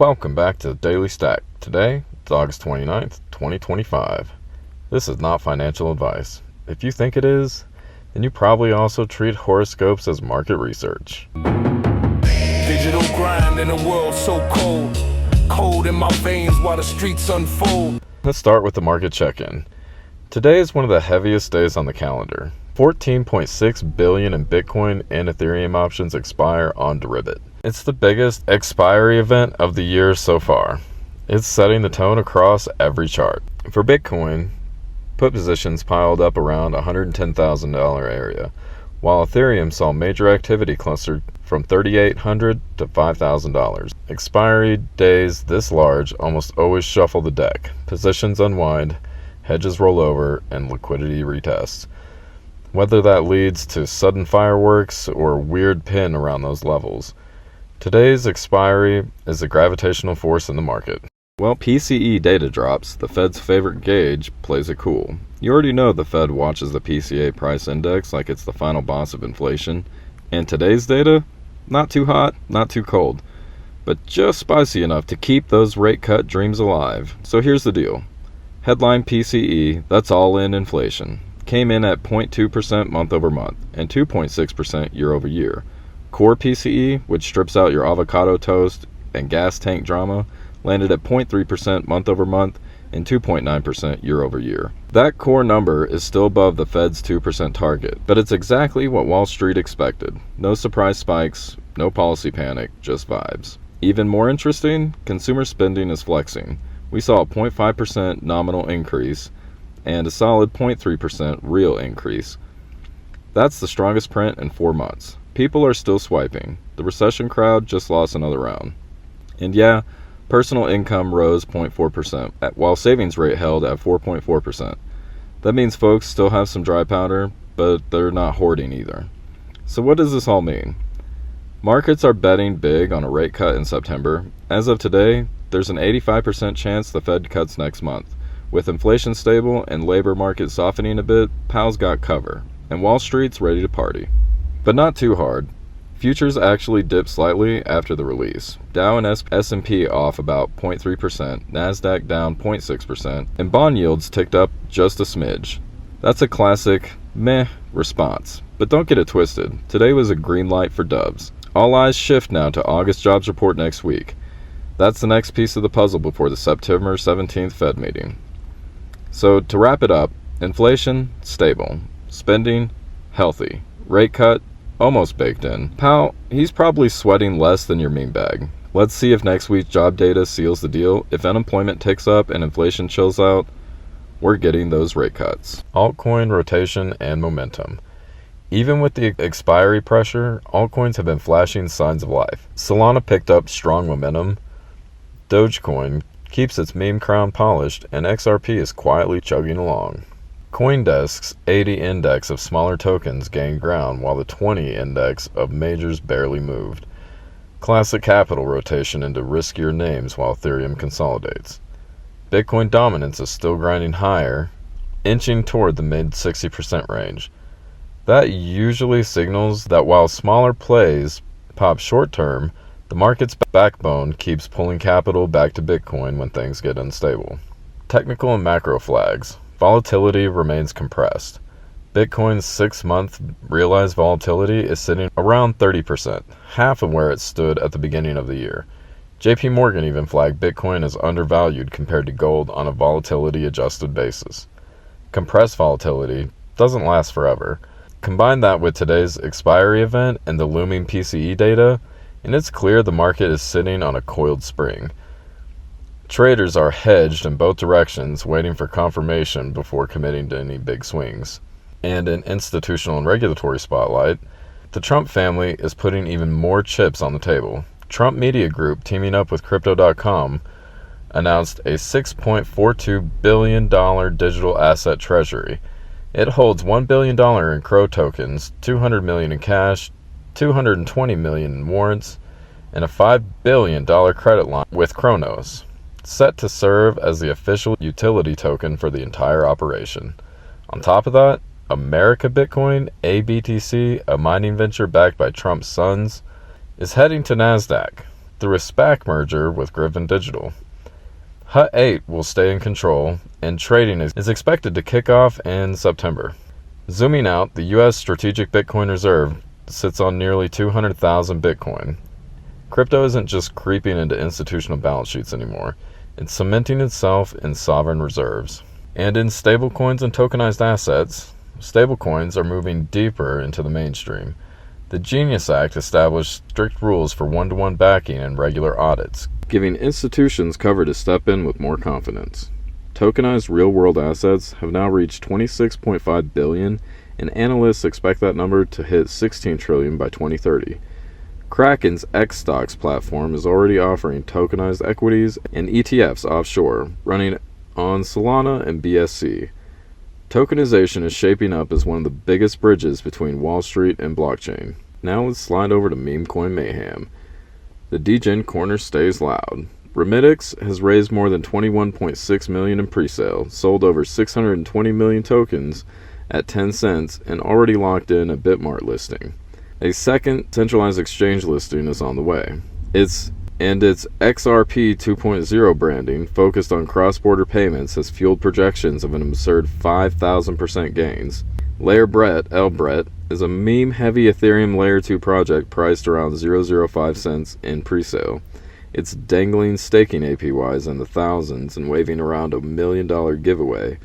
Welcome back to the Daily Stack. Today, it's August 29th, 2025. This is not financial advice. If you think it is, then you probably also treat horoscopes as market research. Digital grind in a world so cold. Cold in my veins while the streets unfold. Let's start with the market check-in. Today is one of the heaviest days on the calendar. 14.6 billion in Bitcoin and Ethereum options expire on Deribit. It's the biggest expiry event of the year so far. It's setting the tone across every chart. For Bitcoin, put positions piled up around $110,000 area, while Ethereum saw major activity clustered from $3,800 to $5,000. Expiry days this large almost always shuffle the deck. Positions unwind, hedges roll over, and liquidity retests. Whether that leads to sudden fireworks or a weird pin around those levels. Today's expiry is a gravitational force in the market. Well, PCE data drops, the Fed's favorite gauge, plays it cool. You already know the Fed watches the PCA price index like it's the final boss of inflation. And today's data? Not too hot, not too cold, but just spicy enough to keep those rate cut dreams alive. So here's the deal. Headline PCE, that's all in inflation, came in at 0.2% month over month and 2.6% year over year. Core PCE, which strips out your avocado toast and gas tank drama, landed at 0.3% month over month and 2.9% year over year. That core number is still above the Fed's 2% target, but it's exactly what Wall Street expected. No surprise spikes, no policy panic, just vibes. Even more interesting, consumer spending is flexing. We saw a 0.5% nominal increase and a solid 0.3% real increase. That's the strongest print in 4 months. People are still swiping. The recession crowd just lost another round. And yeah, personal income rose 0.4%, while savings rate held at 4.4%. That means folks still have some dry powder, but they're not hoarding either. So what does this all mean? Markets are betting big on a rate cut in September. As of today, there's an 85% chance the Fed cuts next month. With inflation stable and labor market softening a bit, Powell's got cover, and Wall Street's ready to party. But not too hard. Futures actually dipped slightly after the release. Dow and S&P off about 0.3%, Nasdaq down 0.6%, and bond yields ticked up just a smidge. That's a classic meh response. But don't get it twisted. Today was a green light for dubs. All eyes shift now to August jobs report next week. That's the next piece of the puzzle before the September 17th Fed meeting. So to wrap it up, inflation, stable. Spending, healthy. Rate cut, almost baked in. Powell, he's probably sweating less than your meme bag. Let's see if next week's job data seals the deal. If unemployment ticks up and inflation chills out, we're getting those rate cuts. Altcoin rotation and momentum. Even with the expiry pressure, altcoins have been flashing signs of life. Solana picked up strong momentum. Dogecoin keeps its meme crown polished, and XRP is quietly chugging along. CoinDesk's 80 index of smaller tokens gained ground while the 20 index of majors barely moved. Classic capital rotation into riskier names while Ethereum consolidates. Bitcoin dominance is still grinding higher, inching toward the mid 60% range. That usually signals that while smaller plays pop short term, the market's backbone keeps pulling capital back to Bitcoin when things get unstable. Technical and macro flags. Volatility remains compressed. Bitcoin's 6-month realized volatility is sitting around 30%, half of where it stood at the beginning of the year. JP Morgan even flagged Bitcoin as undervalued compared to gold on a volatility-adjusted basis. Compressed volatility doesn't last forever. Combine that with today's expiry event and the looming PCE data, and it's clear the market is sitting on a coiled spring. Traders are hedged in both directions, waiting for confirmation before committing to any big swings. And in institutional and regulatory spotlight, the Trump family is putting even more chips on the table. Trump Media Group, teaming up with Crypto.com, announced a $6.42 billion digital asset treasury. It holds $1 billion in Crow tokens, $200 million in cash, $220 million in warrants, and a $5 billion credit line with Kronos, set to serve as the official utility token for the entire operation. On top of that, America Bitcoin, ABTC, a mining venture backed by Trump's sons, is heading to Nasdaq. through a SPAC merger with Griffin Digital. Hut 8 will stay in control, and trading is expected to kick off in September. Zooming out, the U.S. Strategic Bitcoin Reserve sits on nearly 200,000 Bitcoin. Crypto isn't just creeping into institutional balance sheets anymore. It's cementing itself in sovereign reserves. And in stablecoins and tokenized assets, stablecoins are moving deeper into the mainstream. The Genius Act established strict rules for one-to-one backing and regular audits, giving institutions cover to step in with more confidence. Tokenized real-world assets have now reached $26.5 billion, and analysts expect that number to hit $16 trillion by 2030. Kraken's X-Stocks platform is already offering tokenized equities and ETFs offshore, running on Solana and BSC. Tokenization is shaping up as one of the biggest bridges between Wall Street and blockchain. Now let's slide over to meme coin mayhem. The degen corner stays loud. Remitix has raised more than $21.6 million in presale, sold over 620 million tokens at 10 cents, and already locked in a Bitmart listing. A second centralized exchange listing is on the way. Its XRP 2.0 branding, focused on cross-border payments, has fueled projections of an absurd 5,000% gains. LBRET is a meme-heavy Ethereum Layer 2 project priced around 0.05 cents in presale. It's dangling staking APYs in the thousands and waving around $1 million giveaway.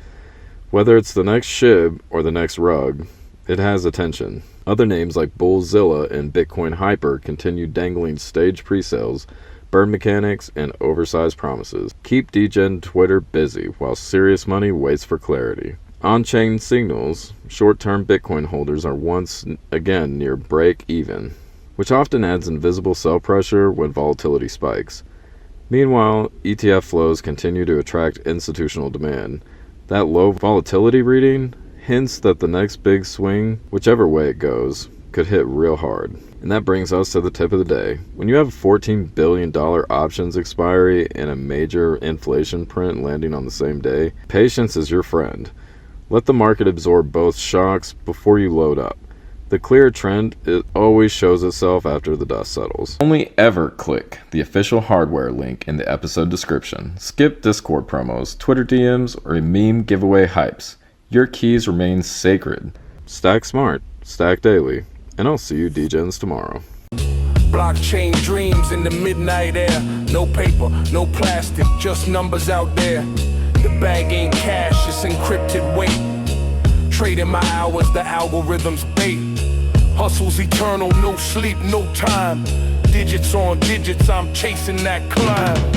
Whether it's the next SHIB or the next rug, it has attention. Other names like Bullzilla and Bitcoin Hyper continue dangling staged presales, burn mechanics, and oversized promises. Keep degen Twitter busy while serious money waits for clarity. On-chain signals, short-term Bitcoin holders are once again near break-even, which often adds invisible sell pressure when volatility spikes. Meanwhile, ETF flows continue to attract institutional demand. That low volatility reading hints that the next big swing, whichever way it goes, could hit real hard. And that brings us to the tip of the day. When you have a $14 billion options expiry and a major inflation print landing on the same day, patience is your friend. Let the market absorb both shocks before you load up. The clear trend, it always shows itself after the dust settles. Only ever click the official hardware link in the episode description. Skip Discord promos, Twitter DMs, or meme giveaway hypes. Your keys remain sacred. Stack smart, stack daily, and I'll see you degens tomorrow. Blockchain dreams in the midnight air. No paper, no plastic, just numbers out there. The bag ain't cash, it's encrypted weight. Trading my hours, the algorithm's bait. Hustle's eternal, no sleep, no time. Digits on digits, I'm chasing that climb.